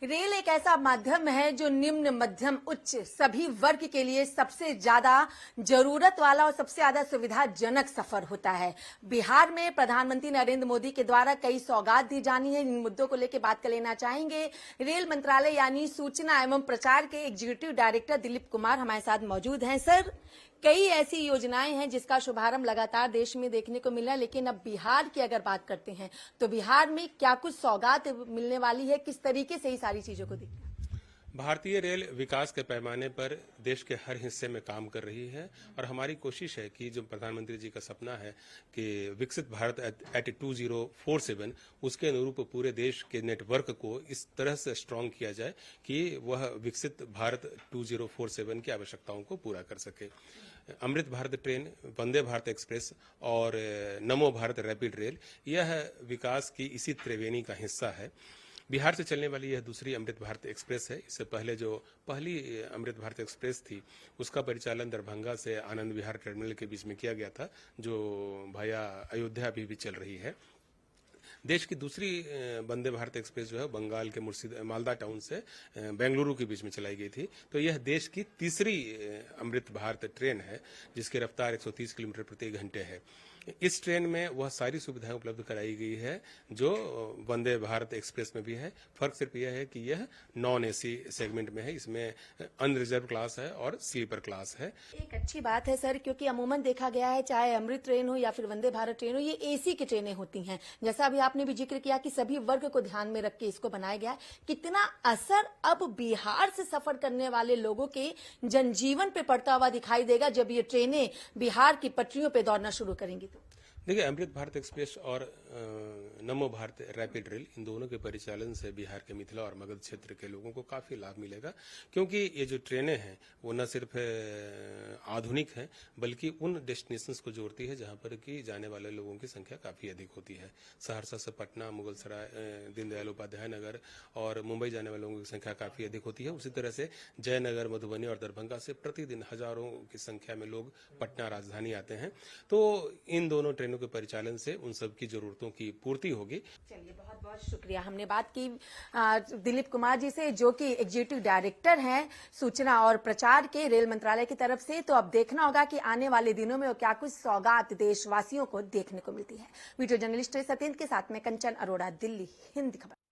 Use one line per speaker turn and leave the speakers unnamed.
Rail एक ऐसा माध्यम है जो निम्न मध्यम उच्च सभी वर्ग के लिए सबसे ज्यादा जरूरत वाला और सबसे ज्यादा सुविधाजनक सफर होता है। बिहार में प्रधानमंत्री नरेंद्र मोदी के द्वारा कई सौगात दी जानी है। इन मुद्दों को लेकर बात कर लेना चाहेंगे। रेल मंत्रालय यानी सूचना एवं प्रचार के एग्जीक्यूटिव डायरेक्टर दिलीप कुमार हमारे साथ मौजूद हैं। सर, कई ऐसी योजनाएं हैं जिसका शुभारंभ लगातार देश में देखने को मिल रहा है, लेकिन अब बिहार की अगर बात करते हैं तो बिहार में क्या कुछ सौगात मिलने वाली है, किस तरीके से ही सारी चीजों को देखना?
भारतीय रेल विकास के पैमाने पर देश के हर हिस्से में काम कर रही है और हमारी कोशिश है कि जो प्रधानमंत्री जी का सपना है कि विकसित भारत एट 2047 उसके अनुरूप पूरे देश के नेटवर्क को इस तरह से स्ट्रांग किया जाए कि वह विकसित भारत 2047 की आवश्यकताओं को पूरा कर सके। अमृत भारत ट्रेन, वंदे भारत एक्सप्रेस और नमो भारत रैपिड रेल यह विकास की इसी त्रिवेणी का हिस्सा है। बिहार से चलने वाली यह दूसरी अमृत भारत एक्सप्रेस है। इससे पहले जो पहली अमृत भारत एक्सप्रेस थी उसका परिचालन दरभंगा से आनंद विहार टर्मिनल के बीच में किया गया था, जो भाया अयोध्या अभी भी चल रही है। देश की दूसरी वंदे भारत एक्सप्रेस जो है बंगाल के मालदा टाउन से बेंगलुरु के बीच में चलाई गई थी। तो यह देश की तीसरी अमृत भारत ट्रेन है जिसकी रफ्तार 130 किलोमीटर प्रति घंटे है। इस ट्रेन में वह सारी सुविधाएं उपलब्ध कराई गई है जो वंदे भारत एक्सप्रेस में भी है। फर्क सिर्फ यह है कि यह नॉन एसी सेगमेंट में है, इसमें अनरिजर्व क्लास है और स्लीपर क्लास है।
एक अच्छी बात है सर, क्योंकि अमूमन देखा गया है चाहे अमृत ट्रेन हो या फिर वंदे भारत ट्रेन हो, ये एसी की ट्रेनें होती हैं। जैसा अभी आपने भी जिक्र किया कि सभी वर्ग को ध्यान में रख के इसको बनाया गया है। कितना असर अब बिहार से सफर करने वाले लोगों के जनजीवन पे पड़ता हुआ दिखाई देगा जब ये ट्रेनें बिहार की पटरियों पे दौड़ना शुरू करेंगी? तो
देखिए, अमृत भारत एक्सप्रेस और नमो भारत रैपिड रेल इन दोनों के परिचालन से बिहार के मिथिला और मगध क्षेत्र के लोगों को काफी लाभ मिलेगा, क्योंकि ये जो ट्रेनें हैं वो न सिर्फ आधुनिक हैं बल्कि उन डेस्टिनेशंस को जोड़ती है जहां पर कि जाने वाले लोगों की संख्या काफी अधिक होती है। सहरसा से पटना, मुगलसराय, दीनदयाल उपाध्याय नगर और मुंबई जाने वाले लोगों की संख्या काफी अधिक होती है। उसी तरह से जयनगर, मधुबनी और दरभंगा से प्रतिदिन हजारों की संख्या में लोग पटना राजधानी आते हैं। तो इन दोनों ट्रेनों के परिचालन से उन सब की जरूरतों की पूर्ति होगी।
चलिए, बहुत बहुत शुक्रिया। हमने बात की दिलीप कुमार जी से, जो कि एग्जीक्यूटिव डायरेक्टर हैं सूचना और प्रचार के रेल मंत्रालय की तरफ से। तो अब देखना होगा कि आने वाले दिनों में क्या कुछ सौगात देशवासियों को देखने को मिलती है। वीडियो जर्नलिस्ट सत्येंद्र के साथ में कंचन अरोड़ा, दिल्ली, हिंद खबर।